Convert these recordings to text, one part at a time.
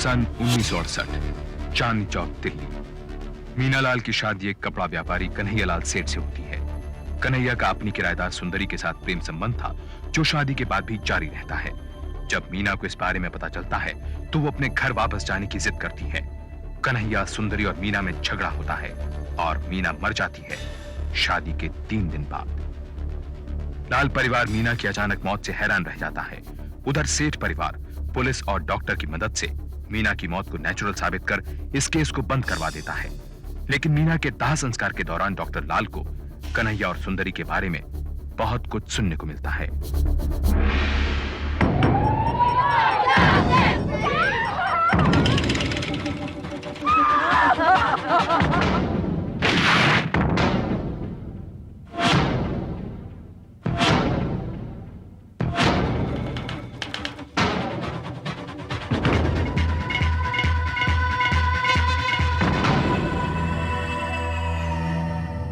सन 1968, चांदनी चौक, दिल्ली। मीनालाल की शादी एक कपड़ा व्यापारी कन्हैयालाल सेठ से होती है। कन्हैया का अपनी किराएदार सुंदरी के साथ प्रेम संबंध था, जो शादी के बाद भी जारी रहता है। जब मीना को इस बारे में पता चलता है तो वो अपने घर वापस जाने की जिद करती है। कन्हैया, सुंदरी और मीना में झगड़ा होता है और मीना मर जाती है शादी के 3 दिन बाद। लाल परिवार मीना की अचानक मौत से हैरान रह जाता है। उधर सेठ परिवार पुलिस और डॉक्टर की मदद से मीना की मौत को नेचुरल साबित कर इस केस को बंद करवा देता है। लेकिन मीना के दाह संस्कार के दौरान डॉक्टर लाल को कन्हैया और सुंदरी के बारे में बहुत कुछ सुनने को मिलता है।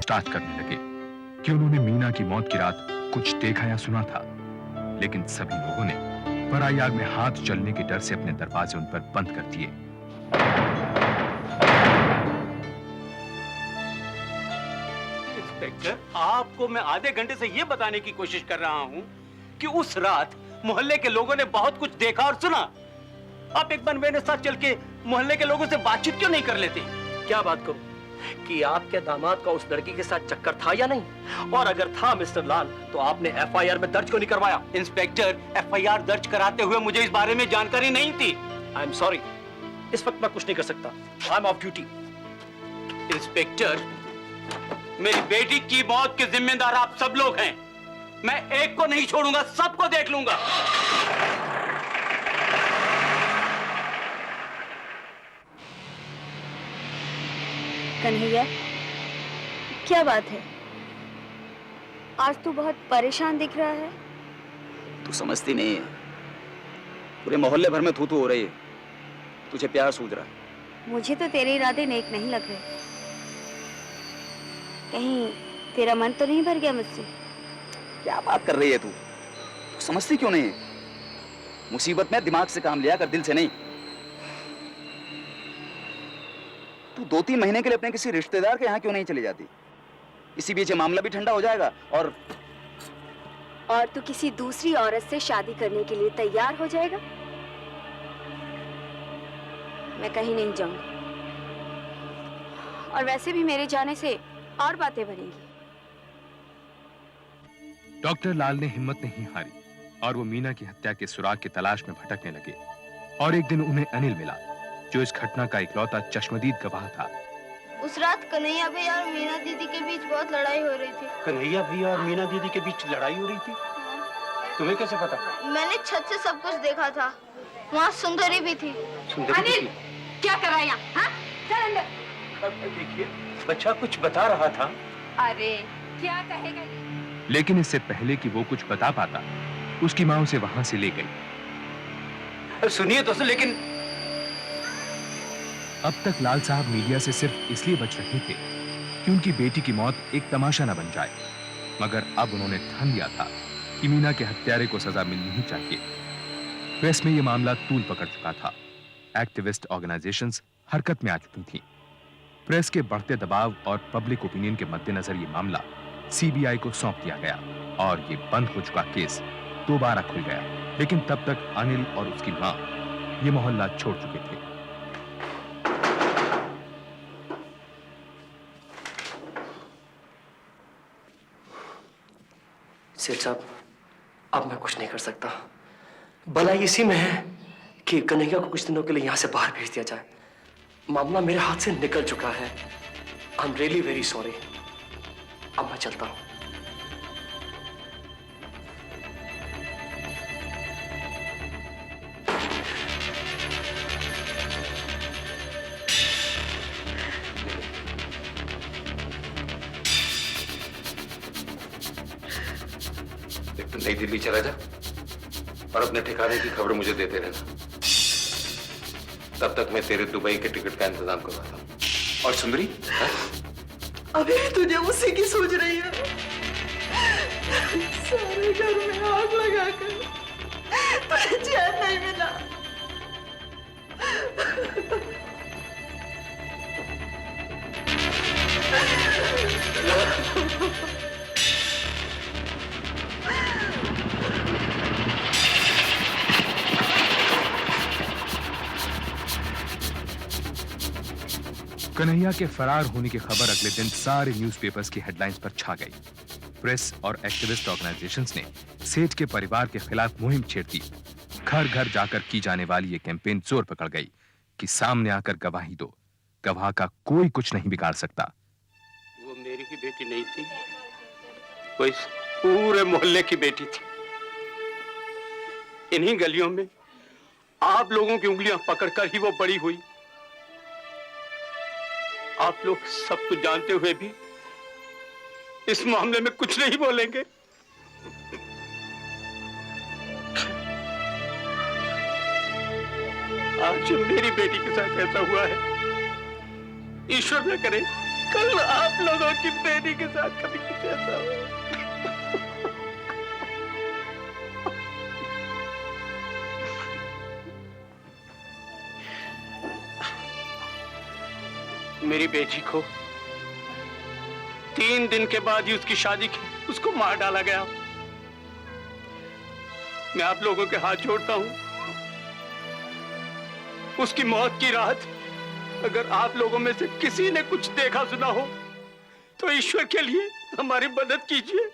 स्टार्ट करने लगे कि उन्होंने मीना की मौत की रात कुछ देखा या सुना था, लेकिन सभी लोगों ने पराई आग में हाथ जलने के डर से अपने दरवाजे उन पर बंद कर दिए। इंस्पेक्टर, आपको मैं आधे घंटे से यह बताने की कोशिश कर रहा हूं कि उस रात मोहल्ले के लोगों ने बहुत कुछ देखा और सुना। आप एक बार मेरे साथ चल के मोहल्ले के लोगों से बातचीत क्यों नहीं कर लेते? क्या बात करूं कि आपके दामाद का उस लड़की के साथ चक्कर था या नहीं, और अगर था मिस्टर लाल तो आपने एफआईआर में दर्ज क्यों नहीं करवाया? इंस्पेक्टर, एफआईआर दर्ज कराते हुए मुझे इस बारे में जानकारी नहीं थी। आई एम सॉरी, इस वक्त मैं कुछ नहीं कर सकता। I am of duty. Inspector, मेरी बेटी की मौत के जिम्मेदार आप सब लोग हैं। मैं एक को नहीं छोड़ूंगा, सबको देख लूंगा। कन्हैया, क्या बात है? आज तू बहुत परेशान दिख रहा है। तू समझती नहीं है, पूरे मोहल्ले भर में थू-थू हो रही है। तुझे प्यार सूझ रहा है। मुझे तो तेरे इरादे नेक नहीं लग रहे। कहीं तेरा मन तो नहीं भर गया मुझसे? क्या बात कर रही है तू समझती क्यों नहीं है? मुसीबत में दिमाग से काम लिया कर, दिल से नहीं। तू 2-3 महीने के लिए अपने किसी रिश्तेदार के यहाँ क्यों नहीं चली जाती? इसी बीच मामला भी ठंडा हो जाएगा और तू किसी दूसरी औरत से शादी करने के लिए तैयार हो जाएगा? मैं कहीं नहीं जाऊंगी, और वैसे भी मेरे जाने से और बातें बढ़ेंगी। डॉक्टर लाल ने हिम्मत नहीं हारी और वो मीना की हत्या के सुराग की तलाश में भटकने लगे। और एक दिन उन्हें अनिल मिला, जो इस घटना का इकलौता चश्मदीद गवाह था। उस रात कन्हैया भैया और मीना दीदी के बीच बहुत लड़ाई हो रही थी। कन्हैया भैया और मीना दीदी के बीच लड़ाई हो रही थी? तुम्हें कैसे पता? मैंने छत से सब कुछ देखा था। वहाँ सुंदरी भी थी। अनिल, क्या कर रहा है यहाँ? हाँ? चल अंदर। देखिए, बच्चा कुछ बता रहा था। अरे क्या कहेगा? लेकिन इससे पहले कि वो कुछ बता पाता, उसकी मां उसे वहां से ले गई। सुनिए तो, लेकिन अब तक लाल साहब मीडिया से सिर्फ इसलिए बच रहे थे कि उनकी बेटी की मौत एक तमाशा न बन जाए, मगर अब उन्होंने ठान लिया था कि मीना के हत्यारे को सजा मिलनी ही चाहिए। प्रेस में यह मामला तूल पकड़ चुका था। एक्टिविस्ट ऑर्गेनाइजेशंस हरकत में आ चुकी थीं। प्रेस के बढ़ते दबाव और पब्लिक ओपिनियन के मद्देनजर यह मामला सीबीआई को सौंप दिया गया और ये बंद हो चुका केस दोबारा खुल गया। लेकिन तब तक अनिल और उसकी मां ये मोहल्ला छोड़ चुके थे। सेठ साहब, अब मैं कुछ नहीं कर सकता। भलाई इसी में है कि कन्हैया को कुछ दिनों के लिए यहां से बाहर भेज दिया जाए। मामला मेरे हाथ से निकल चुका है। I am really very sorry. अब मैं चलता हूं। नई दिल्ली चला जा और अपने ठिकाने की खबर मुझे देते रहना। तब तक मैं तेरे दुबई के टिकट का इंतजाम करवाता हूँ। और सुंदरी, अभी तुझे उसी की सूझ रही है। सारे घर में आग लगाकर तुझे चैन नहीं मिला। कन्हैया के फरार होने की खबर अगले दिन सारे न्यूज़पेपर्स की हेडलाइंस पर छा गई। प्रेस और एक्टिविस्ट ऑर्गेनाइजेशंस ने सेठ के परिवार के खिलाफ मुहिम छेड़ दी। घर घर जाकर की जाने वाली ये कैंपेन जोर पकड़ गई कि सामने आकर गवाही दो, गवाह का कोई कुछ नहीं बिगाड़ सकता। वो मेरी ही बेटी नहीं थी, वो इस पूरे मोहल्ले की बेटी थी। इन्हीं गलियों में आप लोगों की उंगलियां पकड़कर ही वो बड़ी हुई। आप लोग सब कुछ जानते हुए भी इस मामले में कुछ नहीं बोलेंगे। आज मेरी बेटी के साथ ऐसा हुआ है, ईश्वर न करे कल आप लोगों की बेटी के साथ कभी कुछ ऐसा हो। मेरी बेटी को 3 दिन के बाद ही उसकी शादी की उसको मार डाला गया। मैं आप लोगों के हाथ जोड़ता हूं, उसकी मौत की रात अगर आप लोगों में से किसी ने कुछ देखा सुना हो तो ईश्वर के लिए हमारी मदद कीजिए।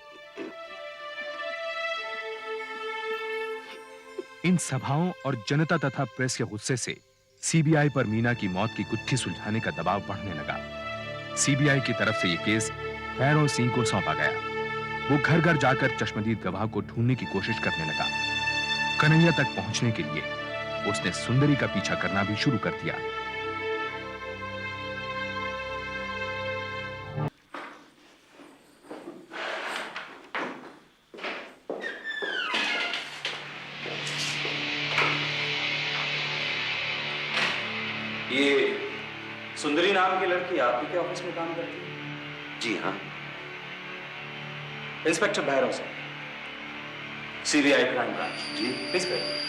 इन सभाओं और जनता तथा प्रेस के गुस्से से सीबीआई पर मीना की मौत की गुत्थी सुलझाने का दबाव बढ़ने लगा। सीबीआई की तरफ से यह केस भैरव सिंह को सौंपा गया। वो घर घर जाकर चश्मदीद गवाह को ढूंढने की कोशिश करने लगा। कन्हैया तक पहुंचने के लिए उसने सुंदरी का पीछा करना भी शुरू कर दिया। ये सुंदरी नाम की लड़की आप ही के ऑफिस में काम करती है? जी हाँ। Inspector Bhairav Singh, CBI crime branch. जी प्लीज बैठिए।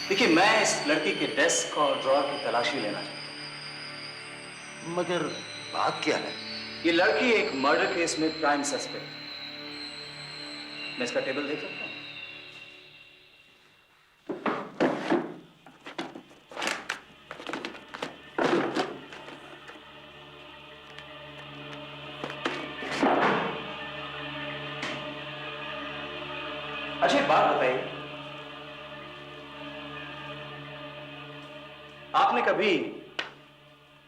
देखिए, मैं इस लड़की के डेस्क और ड्रॉर की तलाशी लेना चाहता हूं। मगर बात क्या है? ये लड़की एक मर्डर केस में प्राइम सस्पेक्ट। मैं इसका टेबल देख सकता हूं? अच्छा, एक बात बताइए, आपने कभी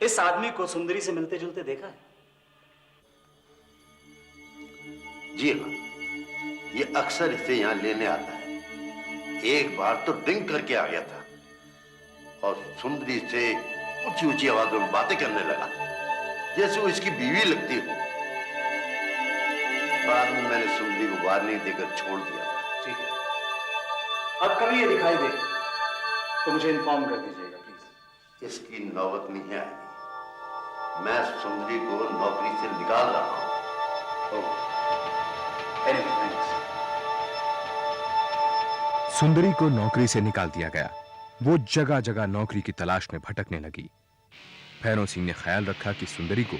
इस आदमी को सुंदरी से मिलते जुलते देखा है? जी हाँ, ये अक्सर इसे यहाँ लेने आता है। एक बार तो ड्रिंक करके आ गया था और सुंदरी से ऊंची ऊंची आवाजों में बातें करने लगा जैसे वो इसकी बीवी लगती हो। बाद में मैंने सुंदरी को वार्निंग देकर छोड़ दिया। ठीक है, अब कभी ये दिखाई दे तो मुझे इन्फॉर्म कर दीजिएगा प्लीज। इसकी नौबत नहीं आएगी। मैं सुंदरी को नौकरी से निकाल रहा हूं। Anyway, thanks. सुंदरी को नौकरी से निकाल दिया गया। वो जगह जगह नौकरी की तलाश में भटकने लगी। भैरव सिंह ने ख्याल रखा कि सुंदरी को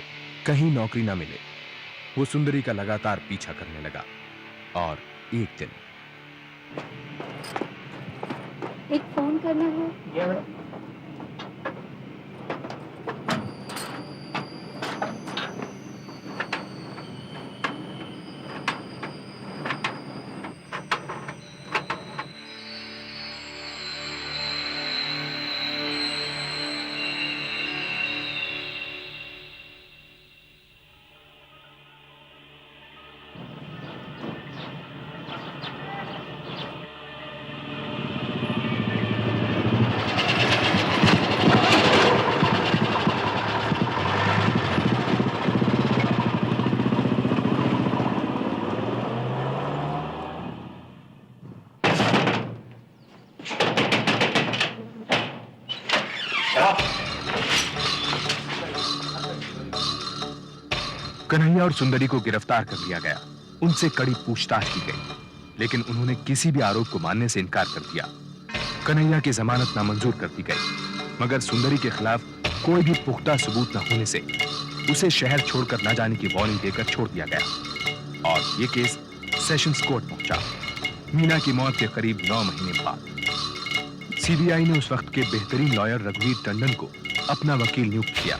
कहीं नौकरी ना मिले। वो सुंदरी का लगातार पीछा करने लगा और एक दिन एक फोन करना है। कन्हैया और सुंदरी को गिरफ्तार कर लिया गया। उनसे कड़ी पूछताछ की गई, लेकिन उन्होंने किसी भी आरोप को मानने से इनकार कर दिया। कन्हैया की जमानत नामंजूर कर दी गई, मगर सुंदरी के खिलाफ कोई भी पुख्ता सबूत न होने से उसे शहर छोड़कर न जाने की वार्निंग देकर छोड़ दिया गया और ये केस सेशंस कोर्ट पहुंचा। मीना की मौत के करीब 9 महीने बाद सीबीआई ने उस वक्त के बेहतरीन लॉयर रघुवीर टंडन को अपना वकील नियुक्त किया।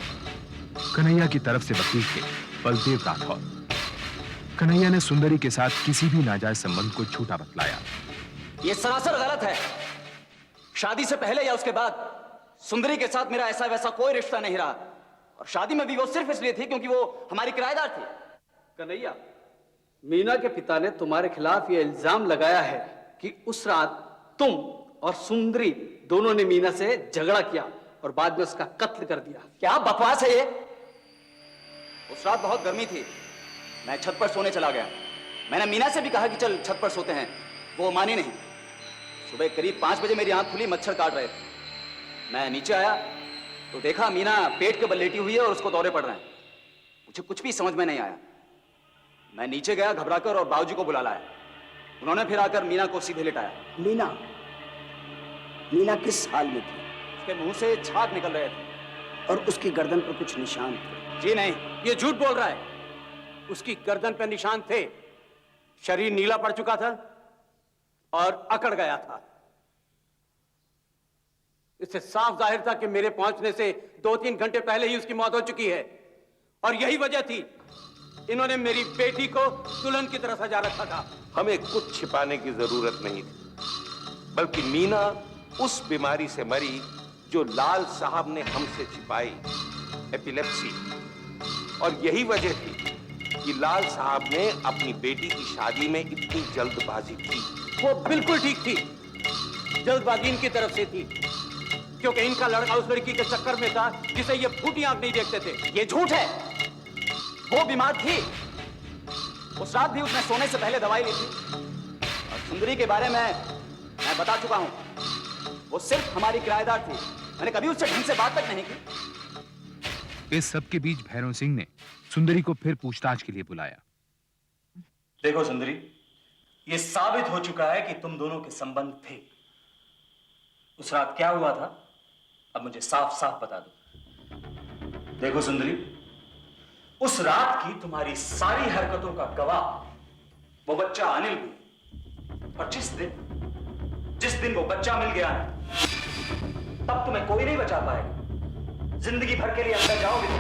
कन्हैया की तरफ से वकील थे बलदेव राठौर। कन्हैया ने सुंदरी के साथ किसी भी नाजायज संबंध को झूठा बतलाया। ये सरासर गलत है। शादी से पहले या उसके बाद सुंदरी के साथ मेरा ऐसा वैसा कोई रिश्ता नहीं रहा और शादी में भी वो सिर्फ इसलिए थी क्योंकि वो हमारी किराएदार थी। कन्हैया, मीना के पिता ने तुम्हारे खिलाफ यह इल्जाम लगाया है कि उस रात तुम और सुंदरी दोनों ने मीना से झगड़ा किया और बाद में उसका कत्ल कर दिया। क्या बकवास है ये? उस रात बहुत गर्मी थी, मैं छत पर सोने चला गया। मैंने मीना से भी कहा कि चल छत पर सोते हैं, वो मानी नहीं। सुबह करीब 5 बजे मेरी आंख खुली, मच्छर काट रहे थे। मैं नीचे आया तो देखा मीना पेट के बल लेटी हुई है और उसको दौरे पड़ रहे हैं। मुझे कुछ भी समझ में नहीं आया। मैं नीचे गया घबराकर और बाबूजी को बुला लाया। उन्होंने फिर आकर मीना को सीधे लिटाया। मीना किस हाल में थी? उसके मुंह से झाग निकल रहे थे। और उसकी गर्दन पर कुछ निशान थे? जी नहीं। ये झूठ बोल रहा है। उसकी गर्दन पे निशान थे, शरीर नीला पड़ चुका था और अकड़ गया था। इससे साफ जाहिर था कि मेरे पहुंचने से 2-3 घंटे पहले ही उसकी मौत हो चुकी है और यही वजह थी इन्होंने मेरी बेटी को दुल्हन की तरह सजा रखा था। हमें कुछ छिपाने की जरूरत नहीं थी, बल्कि मीना उस बीमारी से मरी जो लाल साहब ने हमसे छिपाई, एपिलेप्सी। और यही वजह थी कि लाल साहब ने अपनी बेटी की शादी में इतनी जल्दबाजी की। वो बिल्कुल ठीक थी, जल्दबाजी इनकी तरफ से थी क्योंकि इनका लड़का उस लड़की के चक्कर में था जिसे ये फूटी आंख नहीं देखते थे। ये झूठ है। वो बीमार थी। उस रात भी उसने सोने से पहले दवाई ली थी। और सुंदरी के बारे में मैं बता चुका हूं, वो सिर्फ हमारी किराएदार थी। मैंने कभी उससे ढंग से बात तक नहीं की। इस सब के बीच भैरव सिंह ने सुंदरी को फिर पूछताछ के लिए बुलाया। देखो सुंदरी, ये साबित हो चुका है कि तुम दोनों के संबंध थे। उस रात क्या हुआ था, अब मुझे साफ साफ बता दो। देखो सुंदरी, उस रात की तुम्हारी सारी हरकतों का गवाह वो बच्चा अनिल भी। और जिस दिन वो बच्चा मिल गया ना, तब तुम्हें कोई नहीं बचा पाएगा। जिंदगी भर के लिए अंदर जाओगे तुम।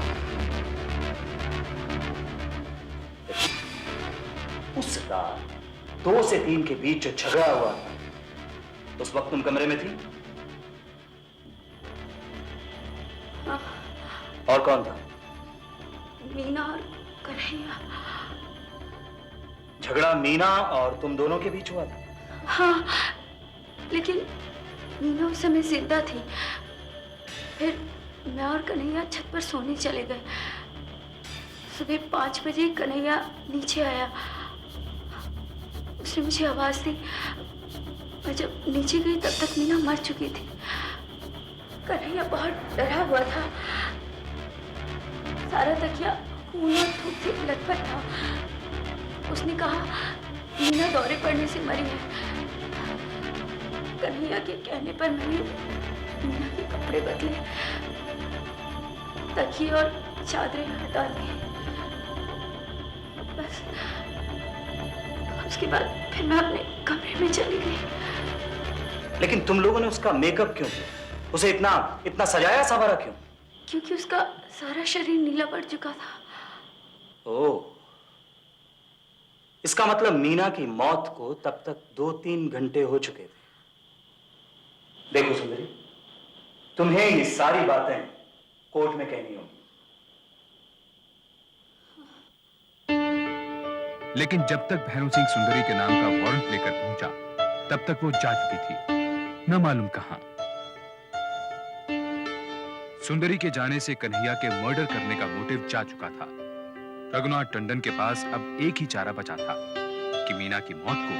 उस रात 2 से 3 के बीच जो झगड़ा हुआ था, उस वक्त तुम कमरे में थी? हाँ। और कौन था? मीना और कन्हैया। झगड़ा मीना और तुम दोनों के बीच हुआ था? हाँ, लेकिन मीना उस समय जिंदा थी। फिर मैं और कन्हैया छत पर सोने चले गए। सुबह 5 बजे कन्हैया नीचे आया। उसने मुझे आवाज दी। मैं जब नीचे गई तब तक मीना मर चुकी थी। कन्हैया बहुत डरा हुआ था। सारा तकिया खून और थूक से लथपथ था। उसने कहा मीना दौरे पड़ने से मरी है। कन्हैया के कहने पर मैंने मीना के कपड़े बदले, तकिए और चादरें हटा दी। बस उसके बाद फिर मैं अपने कमरे में चली गई। लेकिन तुम लोगों ने उसका मेकअप क्यों किया? उसे इतना सजाया संवारा क्यों? क्योंकि उसका सारा शरीर नीला पड़ चुका था। ओह, इसका मतलब मीना की मौत को तब तक 2-3 घंटे हो चुके थे। देखो सुंदरी, तुम्हें ये सारी बातें कोर्ट में कहनी होगी। लेकिन जब तक भैरव सिंह सुंदरी के नाम का वारंट लेकर पहुंचा, तब तक वो जा चुकी थी, न मालूम कहां। सुंदरी के जाने से कन्हैया के मर्डर करने का मोटिव जा चुका था। रघुनाथ टंडन के पास अब एक ही चारा बचा था कि मीना की मौत को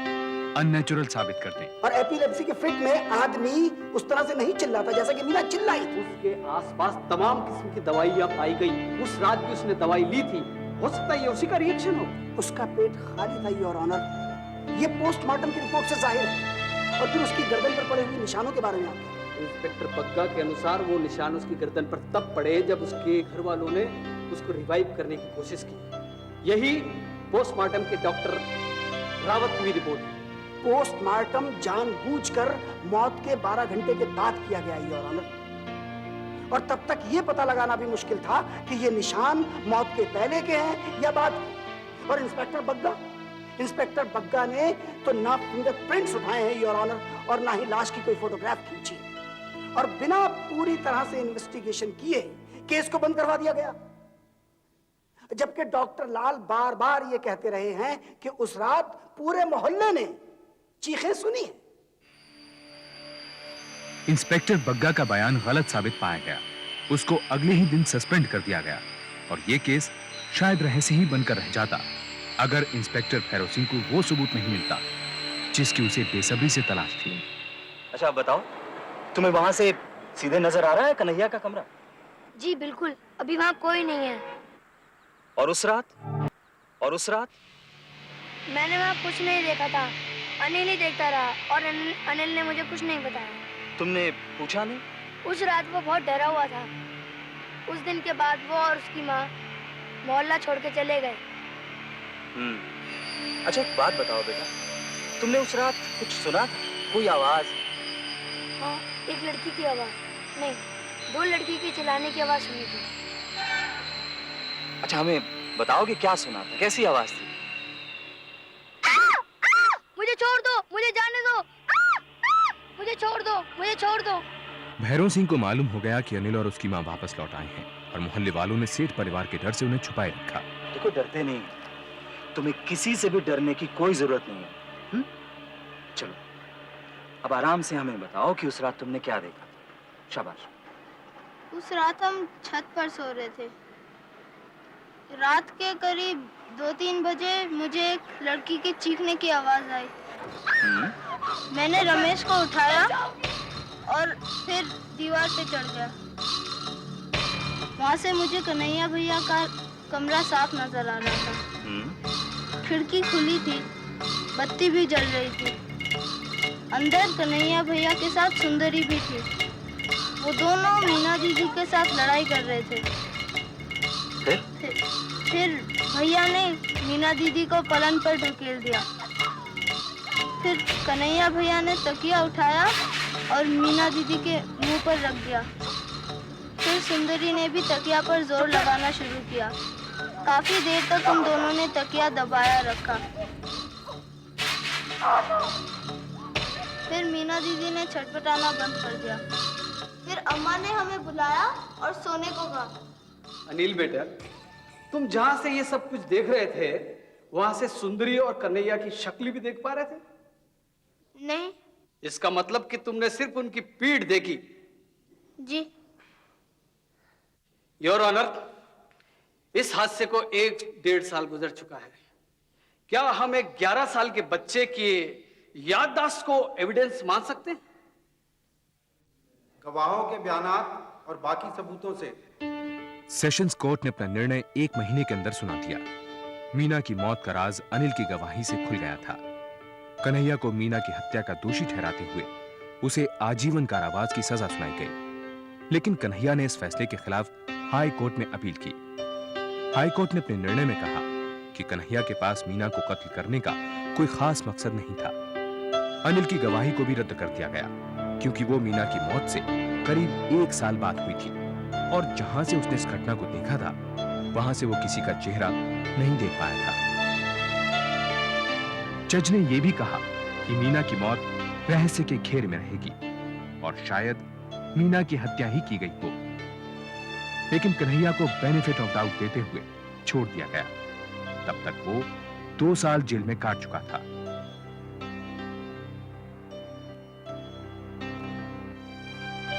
अननेचुरल साबित कर दें। और एपिलेप्सी के फिट में आदमी उस तरह से नहीं चिल्लाता जैसा कि मीना चिल्लाई थी। उसके आसपास तमाम किस्म की दवाइयां पाई गई। उस रात भी उसने दवाई ली थी। हो सकता है ये उसी का रिएक्शन हो। उसका पेट खाली था, योर ऑनर। ये पोस्टमार्टम की रिपोर्ट से जाहिर है। और फिर उसकी गर्दन पर पड़े हुए निशानों के बारे में आप क्या कहेंगे? इंस्पेक्टर बग्गा के अनुसार वो निशान उसकी गर्दन पर तब पड़े जब उसके घर वालों ने उसको रिवाइव करने की कोशिश की। यही पोस्टमार्टम के डॉक्टर रावत की भी रिपोर्ट है। पोस्टमार्टम जानबूझकर मौत के 12 घंटे के बाद किया गया योर ऑनर, और तब तक ये पता लगाना भी मुश्किल था कि ये निशान मौत के पहले के हैं या बाद के। और इंस्पेक्टर बग्गा ने तो ना फिंगरप्रिंट्स उठाए हैं योर ऑनर, और ना ही लाश की कोई फोटोग्राफ खींची, और बिना पूरी तरह से इन्वेस्टिगेशन किए केस को बंद करवा दिया गया। जबकि डॉक्टर लाल बार बार ये कहते रहे हैं कि उस रात पूरे मोहल्ले ने चीखें सुनी है। इंस्पेक्टर बग्गा का बयान गलत साबित पाया गया। उसको अगले ही दिन सस्पेंड कर दिया गया और यह केस शायद रहस्य ही बनकर रह जाता अगर इंस्पेक्टर भैरव सिंह को वो सबूत नहीं मिलता जिसकी उसे बेसब्री से तलाश थी। अच्छा बताओ, तुम्हें वहां से सीधे नजर आ रहा है कन्हैया का कमरा? जी बिल्कुल, अभी वहाँ कोई नहीं है। और उस रात? मैंने वहाँ कुछ नहीं देखा था, अनिल ही देखता रहा और अनिल ने मुझे कुछ नहीं बताया। तुमने पूछा नहीं? उस रात वो बहुत डरा हुआ था। उस दिन के बाद वो और उसकी माँ मोहल्ला छोड़ के चले गए। अच्छा एक बात बताओ बेटा, तुमने उस रात कुछ सुना था? कोई आवाज? हाँ, एक लड़की की आवाज, नहीं 2 लड़की की चिल्लाने की आवाज सुनी थी। अच्छा हमें बताओ कि क्या सुना था, कैसी आवाज थी? मुझे छोड़ दो, मुझे जाने दो, मुझे छोड़ दो। भैरव सिंह को मालूम हो गया कि अनिल और उसकी मां वापस लौट आए हैं और मोहल्ले वालों ने सेठ परिवार के डर से उन्हें छुपाए रखा। देखो डरते नहीं, तुम्हें किसी से भी डरने की कोई जरूरत नहीं है। चलो अब आराम से हमें बताओ कि उस रात तुमने क्या देखा। शाबाश। उस रात हम छत पर सो रहे थे। रात के करीब 2-3 बजे मुझे एक लड़की के चीखने की आवाज आई। मैंने रमेश को उठाया और फिर दीवार पे चढ़ गया। वहाँ से मुझे कन्हैया भैया का कमरा साफ नजर आ रहा था। खिड़की खुली थी, बत्ती भी जल रही थी। अंदर कन्हैया भैया के साथ सुंदरी भी थी। वो दोनों मीना दीदी के साथ लड़ाई कर रहे थे। फिर भैया ने मीना दीदी को पलंग पर ढकेल दिया। फिर कन्हैया भैया ने तकिया उठाया और मीना दीदी के मुंह पर रख दिया। फिर सुंदरी ने भी तकिया पर जोर लगाना शुरू किया। काफी देर तक उन दोनों ने तकिया दबाया रखा। फिर मीना दीदी ने छटपटाना बंद कर दिया। फिर अम्मा ने हमें बुलाया और सोने को कहा। अनिल बेटा, तुम जहां से ये सब कुछ देख रहे थे वहां से सुंदरी और कन्हैया की शक्ल भी देख पा रहे थे? नहीं। इसका मतलब कि तुमने सिर्फ उनकी पीठ देखी? जी। योर ऑनर, इस हादसे को 1-1.5 साल गुजर चुका है। क्या हम एक 11 साल के बच्चे की याददाश्त को एविडेंस मान सकते हैं? गवाहों के बयानात और बाकी सबूतों से सेशंस कोर्ट ने अपना निर्णय 1 महीने के अंदर सुना दिया। मीना की मौत का राज अनिल की गवाही से खुल गया था। कन्हैया को मीना की हत्या का दोषी ठहराते हुए उसे आजीवन कारावास की सजा सुनाई गई। लेकिन कन्हैया ने इस फैसले के खिलाफ हाई कोर्ट में अपील की। हाई कोर्ट ने अपने निर्णय में कहा कि कन्हैया के पास मीना को कत्ल करने का कोई खास मकसद नहीं था। अनिल की गवाही को भी रद्द कर दिया गया क्योंकि वो मीना की मौत से करीब 1 साल बाद हुई थी और जहां से उसने इस घटना को देखा था वहां से वो किसी का चेहरा नहीं देख पाया था। जज ने यह भी कहा कि मीना की मौत रहस्य के घेर में रहेगी और शायद मीना की हत्या ही की गई हो। लेकिन कन्हैया को बेनिफिट ऑफ डाउट देते हुए छोड़ दिया गया। तब तक वो 2 साल जेल में काट चुका था।